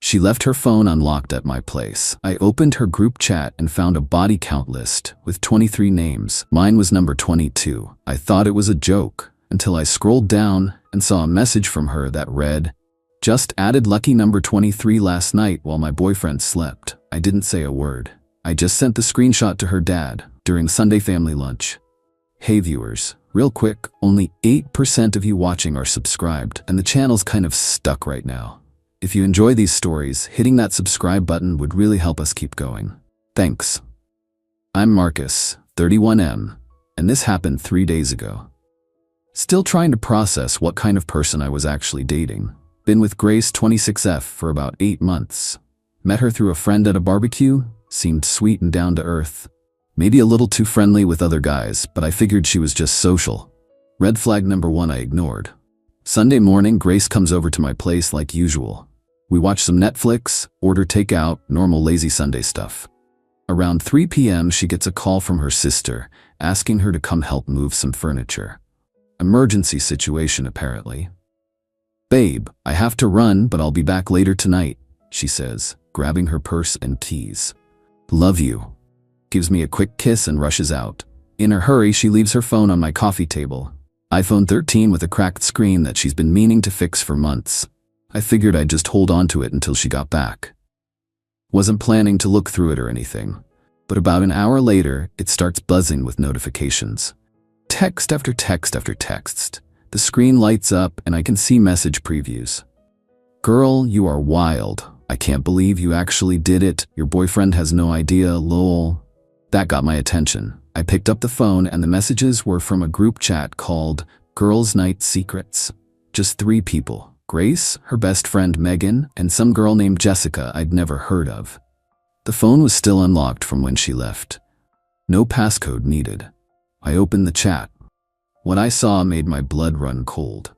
She left her phone unlocked at my place. I opened her group chat and found a body count list with 23 names. Mine was number 22. I thought it was a joke until I scrolled down and saw a message from her that read, "Just added lucky number 23 last night while my boyfriend slept." I didn't say a word. I just sent the screenshot to her dad during Sunday family lunch. Hey viewers, real quick, only 8% of you watching are subscribed, and the channel's kind of stuck right now. If you enjoy these stories, hitting that subscribe button would really help us keep going. Thanks. I'm Marcus, 31M, and this happened 3 days ago. Still trying to process what kind of person I was actually dating. Been with Grace, 26F, for about 8 months. Met her through a friend at a barbecue, seemed sweet and down to earth. Maybe a little too friendly with other guys, but I figured she was just social. Red flag number 1 I ignored. Sunday morning, Grace comes over to my place like usual. We watch some Netflix, order takeout, normal lazy Sunday stuff. Around 3 p.m. she gets a call from her sister, asking her to come help move some furniture. Emergency situation apparently. "Babe, I have to run, but I'll be back later tonight," she says, grabbing her purse and keys. "Love you." Gives me a quick kiss and rushes out. In a hurry, she leaves her phone on my coffee table. iPhone 13 with a cracked screen that she's been meaning to fix for months. I figured I'd just hold on to it until she got back. Wasn't planning to look through it or anything, but about an hour later, it starts buzzing with notifications. Text after text after text. The screen lights up and I can see message previews. "Girl, you are wild. I can't believe you actually did it. Your boyfriend has no idea, lol." That got my attention. I picked up the phone and the messages were from a group chat called Girls' Night Secrets. Just 3 people. Grace, her best friend Megan, and some girl named Jessica I'd never heard of. The phone was still unlocked from when she left. No passcode needed. I opened the chat. What I saw made my blood run cold.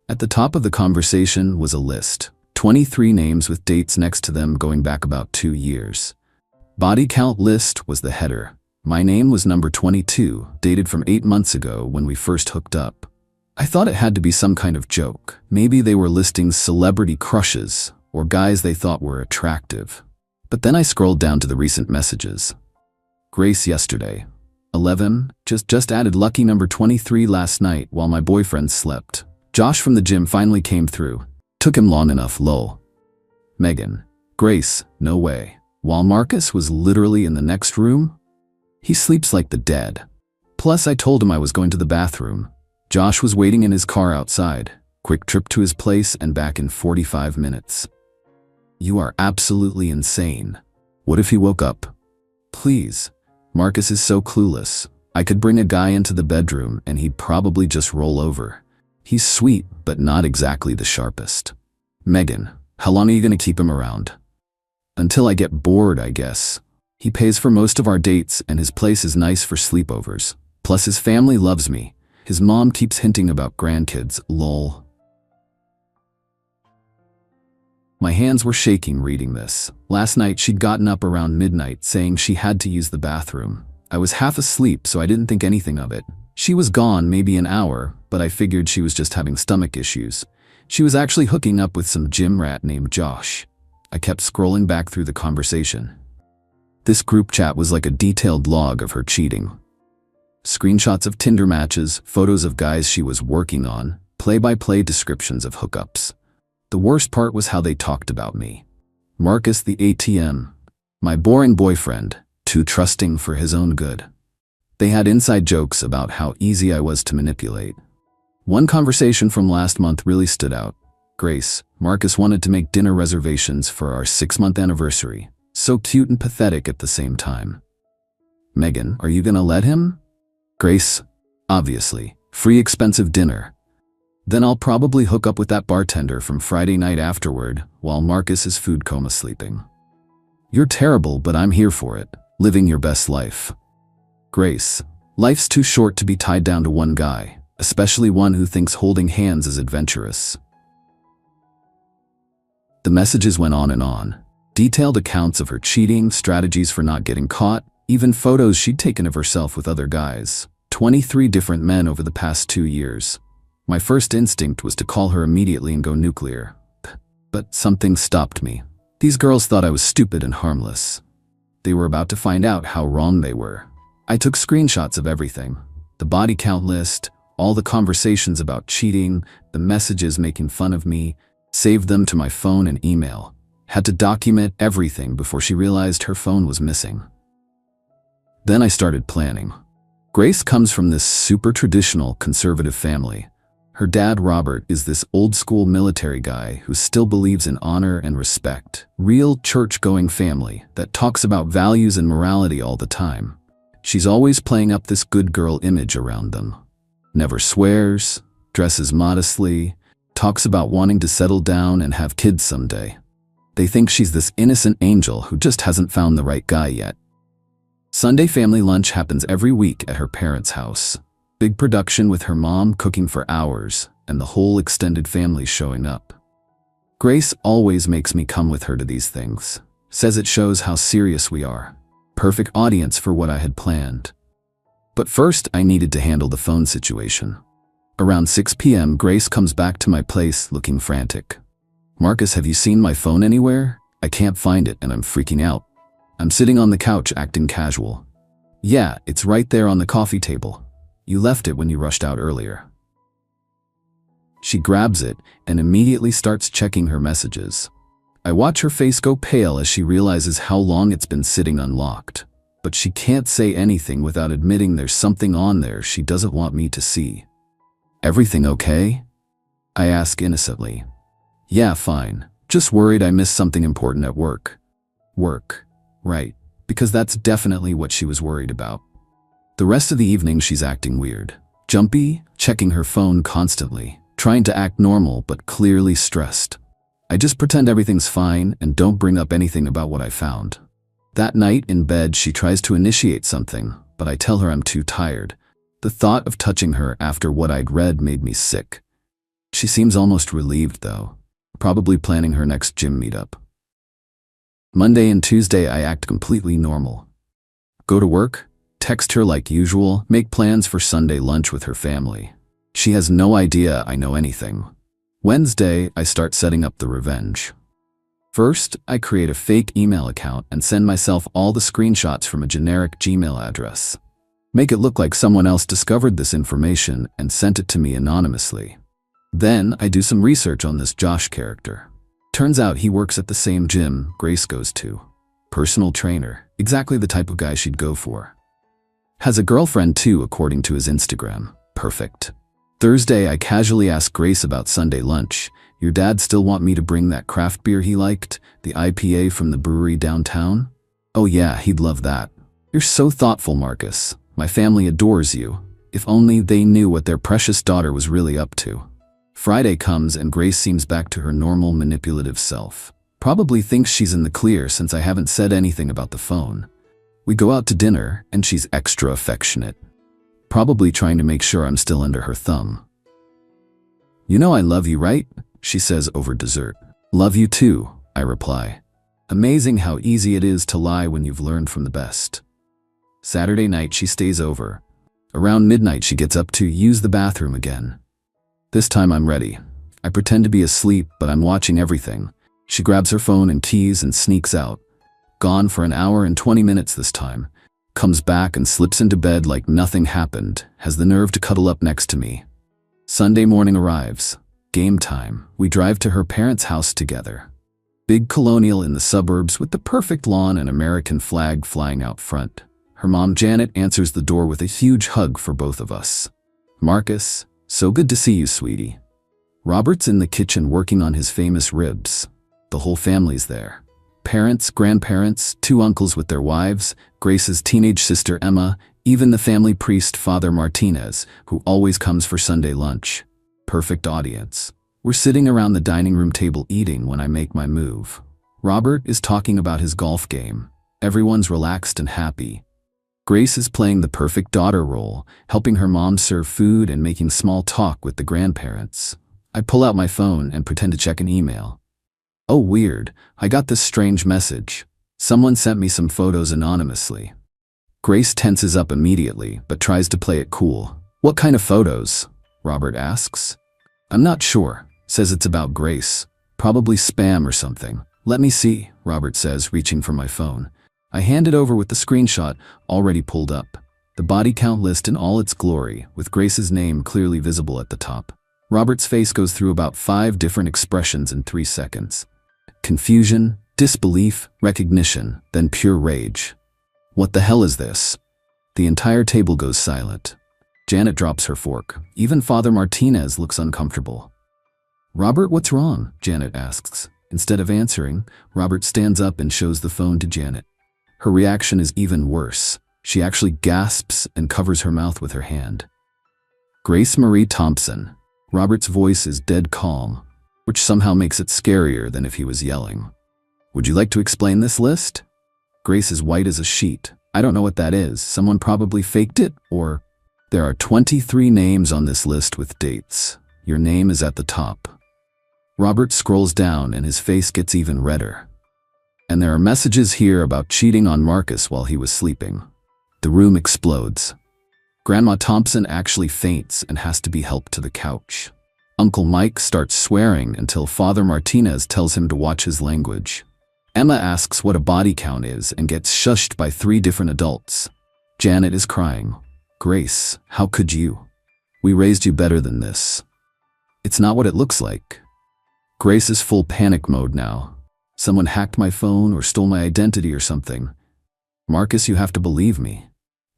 At the top of the conversation was a list. 23 names with dates next to them going back about 2 years. Body count list was the header. My name was number 22, dated from 8 months ago when we first hooked up. I thought it had to be some kind of joke. Maybe they were listing celebrity crushes or guys they thought were attractive. But then I scrolled down to the recent messages. Grace yesterday. 11, just added lucky number 23 last night while my boyfriend slept. Josh from the gym finally came through. Took him long enough, lol. Megan. Grace, no way. While Marcus was literally in the next room? He sleeps like the dead. Plus I told him I was going to the bathroom. Josh was waiting in his car outside. Quick trip to his place and back in 45 minutes. You are absolutely insane. What if he woke up? Please. Marcus is so clueless. I could bring a guy into the bedroom and he'd probably just roll over. He's sweet, but not exactly the sharpest. Megan, how long are you gonna keep him around? Until I get bored, I guess. He pays for most of our dates and his place is nice for sleepovers. Plus his family loves me. His mom keeps hinting about grandkids, lol. My hands were shaking reading this. Last night she'd gotten up around midnight saying she had to use the bathroom. I was half asleep so I didn't think anything of it. She was gone maybe an hour, but I figured she was just having stomach issues. She was actually hooking up with some gym rat named Josh. I kept scrolling back through the conversation. This group chat was like a detailed log of her cheating. Screenshots of Tinder matches, photos of guys she was working on, play-by-play descriptions of hookups. The worst part was how they talked about me. Marcus the ATM, my boring boyfriend, too trusting for his own good. They had inside jokes about how easy I was to manipulate. One conversation from last month really stood out. Grace, Marcus wanted to make dinner reservations for our 6-month anniversary. So cute and pathetic at the same time. Megan, are you gonna let him? Grace, obviously, free expensive dinner. Then I'll probably hook up with that bartender from Friday night afterward while Marcus is food coma sleeping. You're terrible, but I'm here for it. Living your best life. Grace, life's too short to be tied down to one guy, especially one who thinks holding hands is adventurous. The messages went on and on. Detailed accounts of her cheating, strategies for not getting caught, even photos she'd taken of herself with other guys. 23 different men over the past 2 years. My first instinct was to call her immediately and go nuclear. But something stopped me. These girls thought I was stupid and harmless. They were about to find out how wrong they were. I took screenshots of everything. The body count list, all the conversations about cheating, the messages making fun of me, saved them to my phone and email. Had to document everything before she realized her phone was missing. Then I started planning. Grace comes from this super traditional conservative family. Her dad, Robert, is this old-school military guy who still believes in honor and respect. Real church-going family that talks about values and morality all the time. She's always playing up this good girl image around them. Never swears, dresses modestly, talks about wanting to settle down and have kids someday. They think she's this innocent angel who just hasn't found the right guy yet. Sunday family lunch happens every week at her parents' house. Big production with her mom cooking for hours and the whole extended family showing up. Grace always makes me come with her to these things. Says it shows how serious we are. Perfect audience for what I had planned. But first, I needed to handle the phone situation. Around 6 p.m., Grace comes back to my place looking frantic. "Marcus, have you seen my phone anywhere? I can't find it and I'm freaking out." I'm sitting on the couch acting casual. "Yeah, it's right there on the coffee table. You left it when you rushed out earlier." She grabs it and immediately starts checking her messages. I watch her face go pale as she realizes how long it's been sitting unlocked. But she can't say anything without admitting there's something on there she doesn't want me to see. "Everything okay?" I ask innocently. "Yeah, fine. Just worried I missed something important at work." Work. Right. Because that's definitely what she was worried about. The rest of the evening she's acting weird. Jumpy, checking her phone constantly, trying to act normal but clearly stressed. I just pretend everything's fine and don't bring up anything about what I found. That night in bed she tries to initiate something, but I tell her I'm too tired. The thought of touching her after what I'd read made me sick. She seems almost relieved though, probably planning her next gym meetup. Monday and Tuesday I act completely normal. Go to work, text her like usual, make plans for Sunday lunch with her family. She has no idea I know anything. Wednesday, I start setting up the revenge. First, I create a fake email account and send myself all the screenshots from a generic Gmail address. Make it look like someone else discovered this information and sent it to me anonymously. Then, I do some research on this Josh character. Turns out he works at the same gym Grace goes to. Personal trainer, exactly the type of guy she'd go for. Has a girlfriend too, according to his Instagram. Perfect. Thursday, I casually ask Grace about Sunday lunch. "Your dad still want me to bring that craft beer he liked, the IPA from the brewery downtown?" "Oh yeah, he'd love that." "You're so thoughtful, Marcus. My family adores you. If only they knew what their precious daughter was really up to." Friday comes and Grace seems back to her normal manipulative self. Probably thinks she's in the clear since I haven't said anything about the phone. We go out to dinner and she's extra affectionate. Probably trying to make sure I'm still under her thumb. "You know I love you, right?" she says over dessert. "Love you too," I reply. Amazing how easy it is to lie when you've learned from the best. Saturday night she stays over. Around midnight she gets up to use the bathroom again. This time I'm ready. I pretend to be asleep, but I'm watching everything. She grabs her phone and keys and sneaks out. Gone for an hour and 20 minutes this time. Comes back and slips into bed like nothing happened, has the nerve to cuddle up next to me. Sunday morning arrives. Game time. We drive to her parents' house together. Big colonial in the suburbs with the perfect lawn and American flag flying out front. Her mom Janet answers the door with a huge hug for both of us. "Marcus, so good to see you, sweetie." Robert's in the kitchen working on his famous ribs. The whole family's there. Parents, grandparents, 2 uncles with their wives, Grace's teenage sister Emma, even the family priest Father Martinez, who always comes for Sunday lunch. Perfect audience. We're sitting around the dining room table eating when I make my move. Robert is talking about his golf game. Everyone's relaxed and happy. Grace is playing the perfect daughter role, helping her mom serve food and making small talk with the grandparents. I pull out my phone and pretend to check an email. Oh, weird. I got this strange message. Someone sent me some photos anonymously. Grace tenses up immediately, but tries to play it cool. "What kind of photos?" Robert asks. "I'm not sure." Says it's about Grace. Probably spam or something. Let me see, Robert says, reaching for my phone. I hand it over with the screenshot already pulled up. The body count list in all its glory, with Grace's name clearly visible at the top. Robert's face goes through about 5 different expressions in 3 seconds. Confusion, disbelief, recognition, then pure rage. What the hell is this? The entire table goes silent. Janet drops her fork. Even Father Martinez looks uncomfortable. Robert, what's wrong? Janet asks. Instead of answering, Robert stands up and shows the phone to Janet. Her reaction is even worse. She actually gasps and covers her mouth with her hand. Grace Marie Thompson. Robert's voice is dead calm, which somehow makes it scarier than if he was yelling. Would you like to explain this list? Grace is white as a sheet. I don't know what that is. Someone probably faked it, or... There are 23 names on this list with dates. Your name is at the top. Robert scrolls down and his face gets even redder. And there are messages here about cheating on Marcus while he was sleeping. The room explodes. Grandma Thompson actually faints and has to be helped to the couch. Uncle Mike starts swearing until Father Martinez tells him to watch his language. Emma asks what a body count is and gets shushed by 3 different adults. Janet is crying. Grace, how could you? We raised you better than this. It's not what it looks like. Grace is full panic mode now. Someone hacked my phone or stole my identity or something. Marcus, you have to believe me.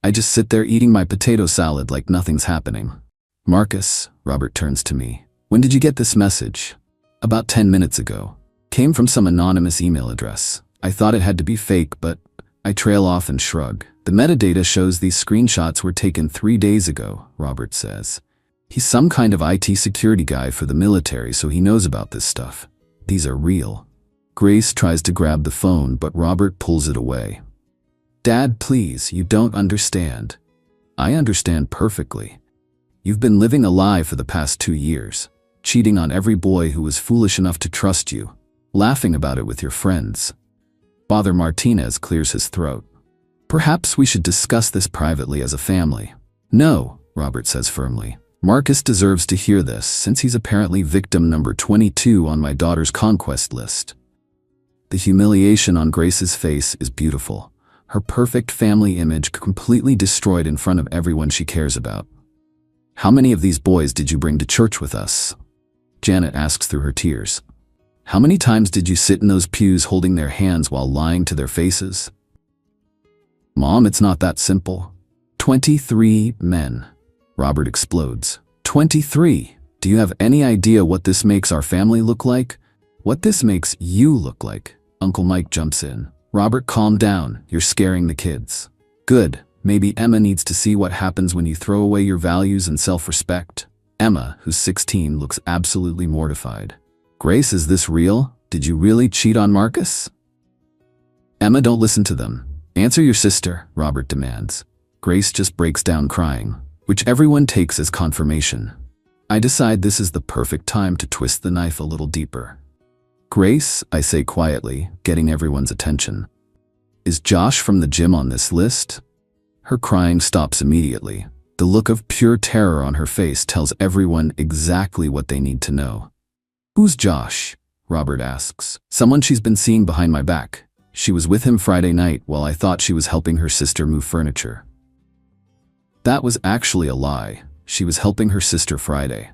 I just sit there eating my potato salad like nothing's happening. Marcus, Robert turns to me. When did you get this message? About 10 minutes ago. Came from some anonymous email address. I thought it had to be fake, but I trail off and shrug. The metadata shows these screenshots were taken 3 days ago, Robert says. He's some kind of IT security guy for the military, so he knows about this stuff. These are real. Grace tries to grab the phone, but Robert pulls it away. Dad, please, you don't understand. I understand perfectly. You've been living a lie for the past 2 years, cheating on every boy who was foolish enough to trust you, laughing about it with your friends. Father Martinez clears his throat. Perhaps we should discuss this privately as a family. No, Robert says firmly. Marcus deserves to hear this, since he's apparently victim number 22 on my daughter's conquest list. The humiliation on Grace's face is beautiful. Her perfect family image completely destroyed in front of everyone she cares about. How many of these boys did you bring to church with us? Janet asks through her tears. How many times did you sit in those pews holding their hands while lying to their faces? Mom, it's not that simple. 23 men. Robert explodes. 23. Do you have any idea what this makes our family look like? What this makes you look like? Uncle Mike jumps in. Robert, calm down. You're scaring the kids. Good. Maybe Emma needs to see what happens when you throw away your values and self-respect. Emma, who's 16, looks absolutely mortified. Grace, is this real? Did you really cheat on Marcus? Emma, don't listen to them. Answer your sister, Robert demands. Grace just breaks down crying, which everyone takes as confirmation. I decide this is the perfect time to twist the knife a little deeper. Grace, I say quietly, getting everyone's attention. Is Josh from the gym on this list? Her crying stops immediately. The look of pure terror on her face tells everyone exactly what they need to know. Who's Josh? Robert asks. Someone she's been seeing behind my back. She was with him Friday night while I thought she was helping her sister move furniture. That was actually a lie. She was helping her sister Friday.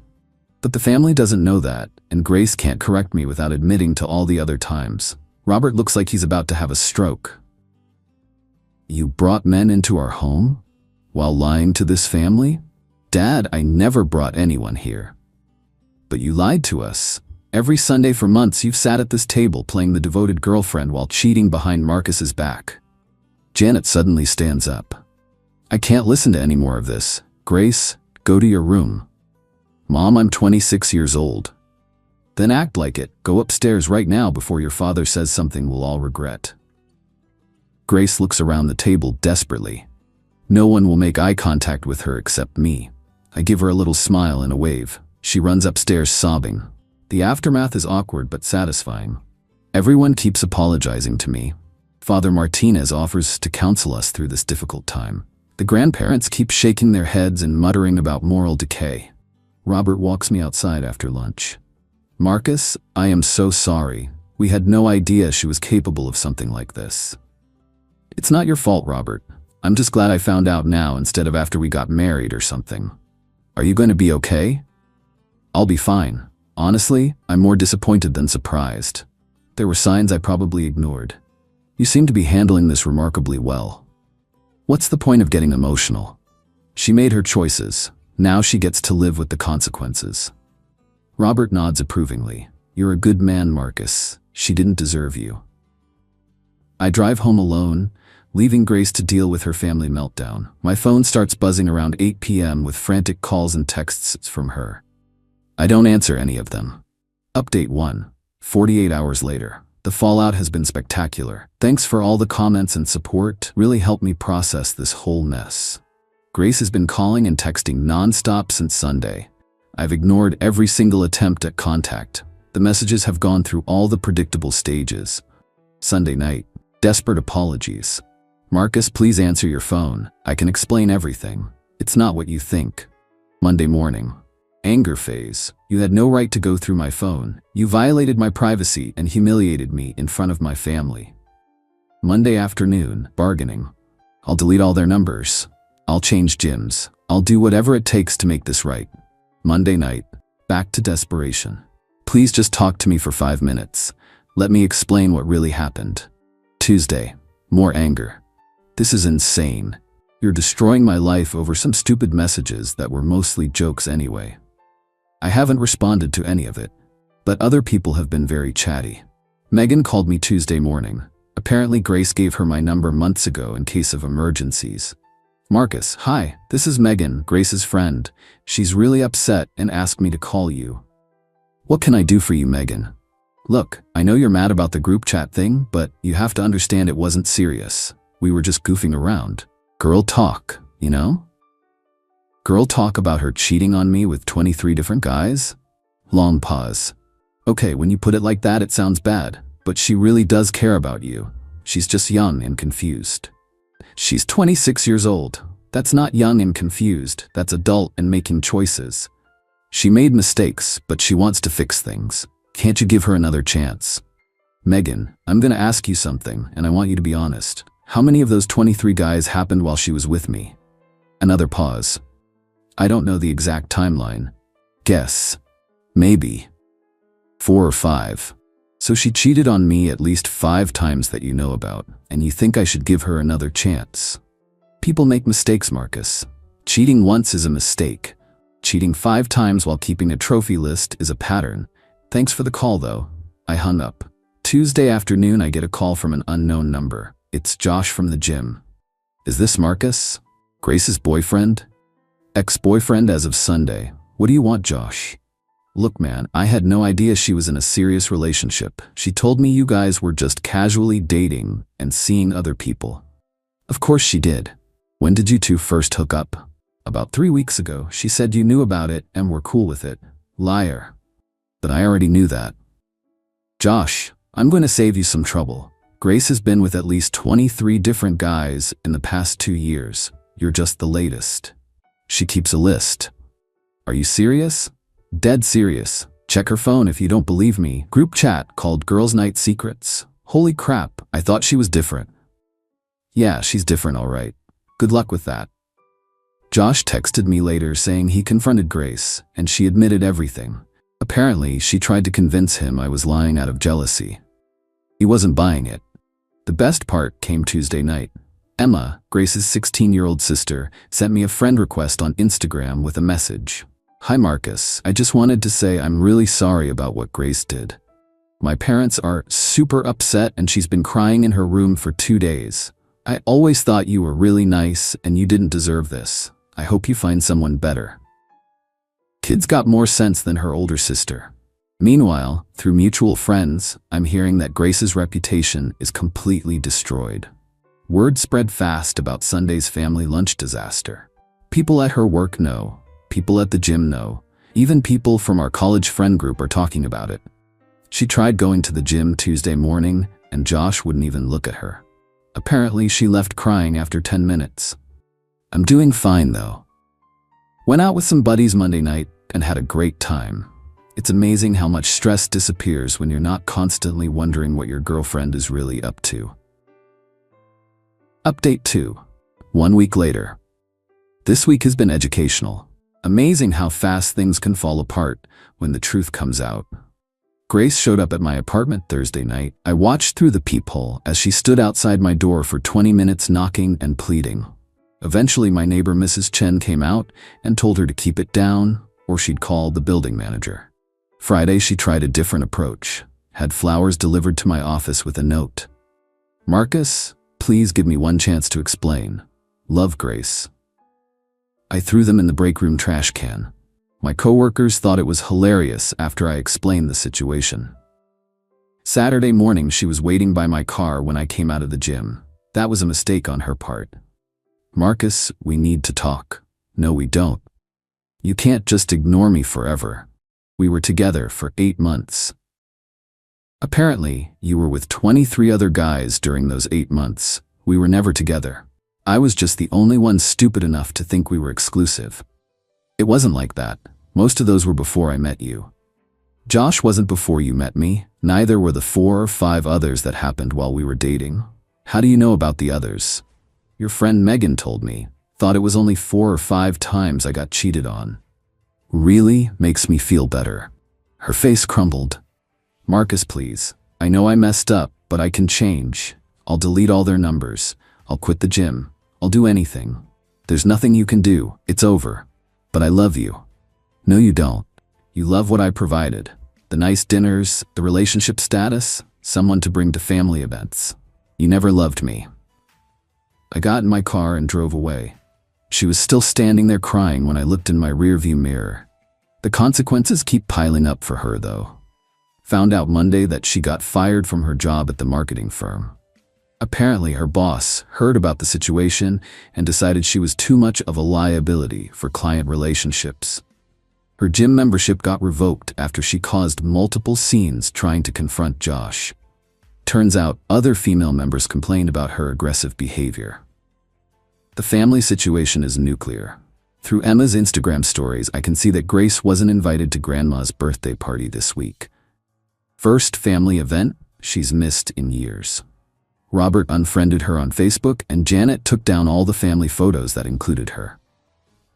But the family doesn't know that, and Grace can't correct me without admitting to all the other times. Robert looks like he's about to have a stroke. You brought men into our home? While lying to this family? Dad, I never brought anyone here. But you lied to us. Every Sunday for months you've sat at this table playing the devoted girlfriend while cheating behind Marcus's back. Janet suddenly stands up. I can't listen to any more of this. Grace, go to your room. Mom, I'm 26 years old. Then act like it. Go upstairs right now before your father says something we'll all regret. Grace looks around the table desperately. No one will make eye contact with her except me. I give her a little smile and a wave. She runs upstairs sobbing. The aftermath is awkward but satisfying. Everyone keeps apologizing to me. Father Martinez offers to counsel us through this difficult time. The grandparents keep shaking their heads and muttering about moral decay. Robert walks me outside after lunch. Marcus, I am so sorry. We had no idea she was capable of something like this. It's not your fault, Robert. I'm just glad I found out now instead of after we got married or something. Are you going to be okay? I'll be fine. Honestly, I'm more disappointed than surprised. There were signs I probably ignored. You seem to be handling this remarkably well. What's the point of getting emotional? She made her choices. Now she gets to live with the consequences. Robert nods approvingly. You're a good man, Marcus. She didn't deserve you. I drive home alone, leaving Grace to deal with her family meltdown. My phone starts buzzing around 8 p.m. with frantic calls and texts from her. I don't answer any of them. Update 1. 48 hours later. The fallout has been spectacular. Thanks for all the comments and support. Really helped me process this whole mess. Grace has been calling and texting non-stop since Sunday. I've ignored every single attempt at contact. The messages have gone through all the predictable stages. Sunday night. Desperate apologies. Marcus, please answer your phone. I can explain everything. It's not what you think. Monday morning. Anger phase. You had no right to go through my phone. You violated my privacy and humiliated me in front of my family. Monday afternoon. Bargaining. I'll delete all their numbers. I'll change gyms. I'll do whatever it takes to make this right. Monday night. Back to desperation. Please just talk to me for 5 minutes. Let me explain what really happened. Tuesday. More anger. This is insane. You're destroying my life over some stupid messages that were mostly jokes anyway. I haven't responded to any of it, but other people have been very chatty. Megan called me Tuesday morning. Apparently Grace gave her my number months ago in case of emergencies. Marcus, hi, this is Megan, Grace's friend. She's really upset and asked me to call you. What can I do for you, Megan? Look, I know you're mad about the group chat thing, but you have to understand it wasn't serious. We were just goofing around. Girl talk, you know? Girl talk about her cheating on me with 23 different guys? Long pause. Okay, when you put it like that, it sounds bad, but she really does care about you. She's just young and confused. She's 26 years old. That's not young and confused, that's adult and making choices. She made mistakes, but she wants to fix things. Can't you give her another chance? Megan, I'm gonna ask you something, and I want you to be honest. How many of those 23 guys happened while she was with me? Another pause. I don't know the exact timeline. Guess. Maybe 4 or 5. So she cheated on me at least 5 times that you know about, and you think I should give her another chance. People make mistakes, Marcus. Cheating once is a mistake. Cheating 5 times while keeping a trophy list is a pattern. Thanks for the call, though. I hung up. Tuesday afternoon, I get a call from an unknown number. It's Josh from the gym. Is this Marcus? Grace's boyfriend? Ex-boyfriend as of Sunday. What do you want, Josh? Look, man, I had no idea she was in a serious relationship. She told me you guys were just casually dating and seeing other people. Of course she did. When did you two first hook up? About 3 weeks ago. She said you knew about it and were cool with it. Liar. But I already knew that. Josh, I'm going to save you some trouble. Grace has been with at least 23 different guys in the past 2 years. You're just the latest. She keeps a list. Are you serious? Dead serious. Check her phone if you don't believe me. Group chat called Girls Night Secrets. Holy crap, I thought she was different. Yeah, she's different, all right. Good luck with that. Josh texted me later saying he confronted Grace, and she admitted everything. Apparently, she tried to convince him I was lying out of jealousy. He wasn't buying it. The best part came Tuesday night. Emma, Grace's 16-year-old sister, sent me a friend request on Instagram with a message. Hi Marcus, I just wanted to say I'm really sorry about what Grace did. My parents are super upset and she's been crying in her room for 2 days. I always thought you were really nice and you didn't deserve this. I hope you find someone better. Kid's got more sense than her older sister. Meanwhile, through mutual friends, I'm hearing that Grace's reputation is completely destroyed. Word spread fast about Sunday's family lunch disaster. People at her work know. People at the gym know. Even people from our college friend group are talking about it. She tried going to the gym Tuesday morning, and Josh wouldn't even look at her. Apparently, she left crying after 10 minutes. I'm doing fine, though. Went out with some buddies Monday night and had a great time. It's amazing how much stress disappears when you're not constantly wondering what your girlfriend is really up to. Update 2. 1 week later. This week has been educational. Amazing how fast things can fall apart when the truth comes out. Grace showed up at my apartment Thursday night. I watched through the peephole as she stood outside my door for 20 minutes knocking and pleading. Eventually, my neighbor Mrs. Chen came out and told her to keep it down or she'd call the building manager. Friday, she tried a different approach. Had flowers delivered to my office with a note. "Marcus, please give me one chance to explain. Love, Grace." I threw them in the break room trash can. My coworkers thought it was hilarious after I explained the situation. Saturday morning, she was waiting by my car when I came out of the gym. That was a mistake on her part. "Marcus, we need to talk." "No, we don't. You can't just ignore me forever. We were together for 8 months. Apparently, you were with 23 other guys during those 8 months. We were never together. I was just the only one stupid enough to think we were exclusive. It wasn't like that. Most of those were before I met you. Josh wasn't before you met me. Neither were the 4 or 5 others that happened while we were dating. How do you know about the others? Your friend Megan told me. Thought it was only 4 or 5 times I got cheated on." "Really? Makes me feel better." Her face crumbled. "Marcus, please. I know I messed up, but I can change. I'll delete all their numbers. I'll quit the gym. I'll do anything. There's nothing you can do. It's over. But I love you." "No, you don't. You love what I provided. The nice dinners, the relationship status, someone to bring to family events. You never loved me." I got in my car and drove away. She was still standing there crying when I looked in my rearview mirror. The consequences keep piling up for her, though. Found out Monday that she got fired from her job at the marketing firm. Apparently, her boss heard about the situation and decided she was too much of a liability for client relationships. Her gym membership got revoked after she caused multiple scenes trying to confront Josh. Turns out, other female members complained about her aggressive behavior. The family situation is nuclear. Through Emma's Instagram stories, I can see that Grace wasn't invited to Grandma's birthday party this week. First family event she's missed in years. Robert unfriended her on Facebook, and Janet took down all the family photos that included her.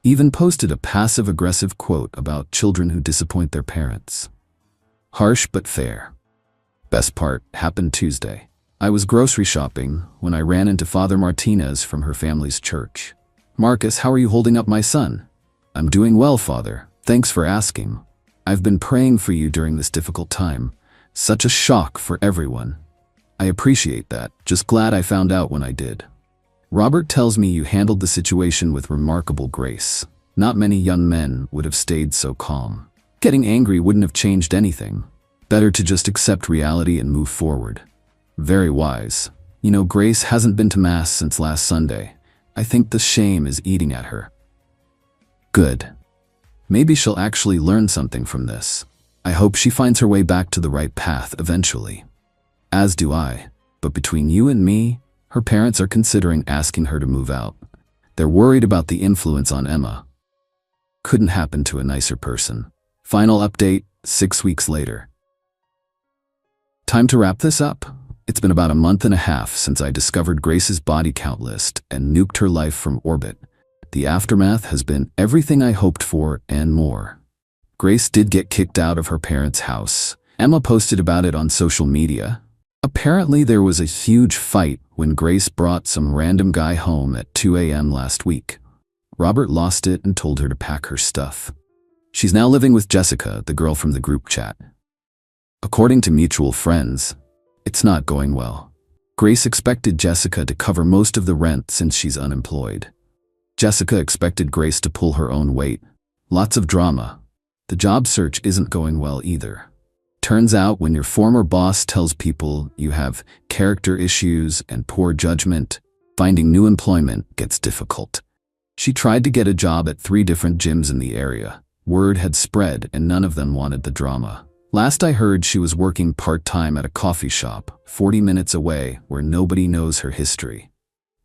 Even posted a passive-aggressive quote about children who disappoint their parents. Harsh but fair. Best part happened Tuesday. I was grocery shopping when I ran into Father Martinez from her family's church. "Marcus, how are you holding up, my son?" "I'm doing well, Father. Thanks for asking. I've been praying for you during this difficult time. Such a shock for everyone." "I appreciate that. Just glad I found out when I did." "Robert tells me you handled the situation with remarkable grace. Not many young men would have stayed so calm. Getting angry wouldn't have changed anything. Better to just accept reality and move forward." "Very wise. You know, Grace hasn't been to Mass since last Sunday. I think the shame is eating at her." "Good. Maybe she'll actually learn something from this. I hope she finds her way back to the right path eventually." "As do I. But between you and me, her parents are considering asking her to move out. They're worried about the influence on Emma." Couldn't happen to a nicer person. Final update, 6 weeks later. Time to wrap this up. It's been about a month and a half since I discovered Grace's body count list and nuked her life from orbit. The aftermath has been everything I hoped for and more. Grace did get kicked out of her parents' house. Emma posted about it on social media. Apparently, there was a huge fight when Grace brought some random guy home at 2 a.m. last week. Robert lost it and told her to pack her stuff. She's now living with Jessica, the girl from the group chat. According to mutual friends, it's not going well. Grace expected Jessica to cover most of the rent since she's unemployed. Jessica expected Grace to pull her own weight. Lots of drama. The job search isn't going well either. Turns out when your former boss tells people you have character issues and poor judgment, finding new employment gets difficult. She tried to get a job at 3 different gyms in the area. Word had spread and none of them wanted the drama. Last I heard, she was working part-time at a coffee shop, 40 minutes away, where nobody knows her history.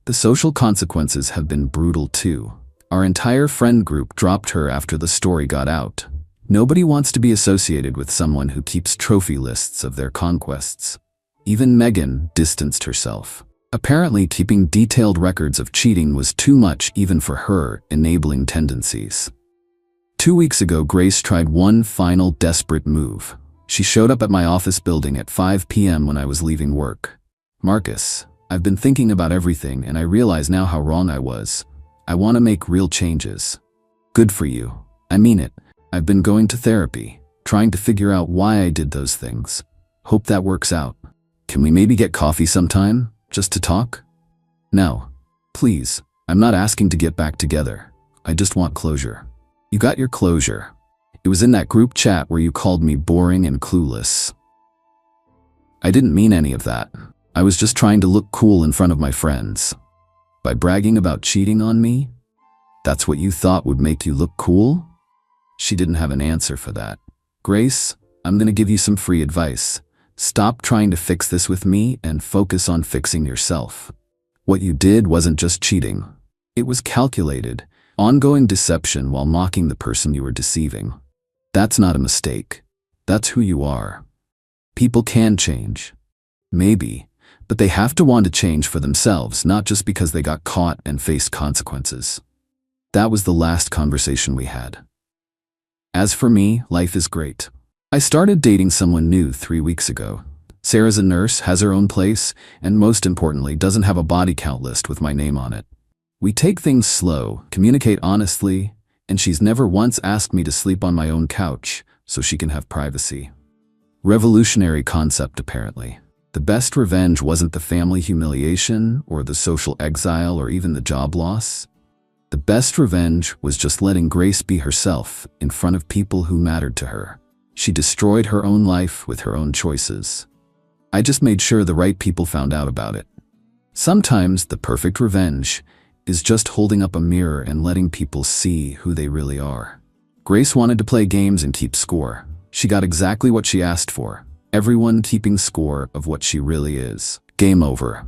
The social consequences have been brutal too. Our entire friend group dropped her after the story got out. Nobody wants to be associated with someone who keeps trophy lists of their conquests. Even Megan distanced herself. Apparently, keeping detailed records of cheating was too much even for her enabling tendencies. 2 weeks ago, Grace tried one final desperate move. She showed up at my office building at 5 p.m. when I was leaving work. "Marcus, I've been thinking about everything and I realize now how wrong I was. I want to make real changes." "Good for you. I mean it. I've been going to therapy, trying to figure out why I did those things. Hope that works out. Can we maybe get coffee sometime, just to talk?" "No. Please, I'm not asking to get back together. I just want closure." "You got your closure. It was in that group chat where you called me boring and clueless." "I didn't mean any of that. I was just trying to look cool in front of my friends." "By bragging about cheating on me? That's what you thought would make you look cool?" She didn't have an answer for that. "Grace, I'm gonna give you some free advice. Stop trying to fix this with me and focus on fixing yourself. What you did wasn't just cheating. It was calculated, ongoing deception while mocking the person you were deceiving. That's not a mistake. That's who you are. People can change. Maybe, but they have to want to change for themselves, not just because they got caught and faced consequences." That was the last conversation we had. As for me, life is great. I started dating someone new 3 weeks ago. Sarah's a nurse, has her own place, and most importantly, doesn't have a body count list with my name on it. We take things slow, communicate honestly, and she's never once asked me to sleep on my own couch so she can have privacy. Revolutionary concept, apparently. The best revenge wasn't the family humiliation or the social exile or even the job loss. The best revenge was just letting Grace be herself in front of people who mattered to her. She destroyed her own life with her own choices. I just made sure the right people found out about it. Sometimes the perfect revenge is just holding up a mirror and letting people see who they really are. Grace wanted to play games and keep score. She got exactly what she asked for. Everyone keeping score of what she really is. Game over.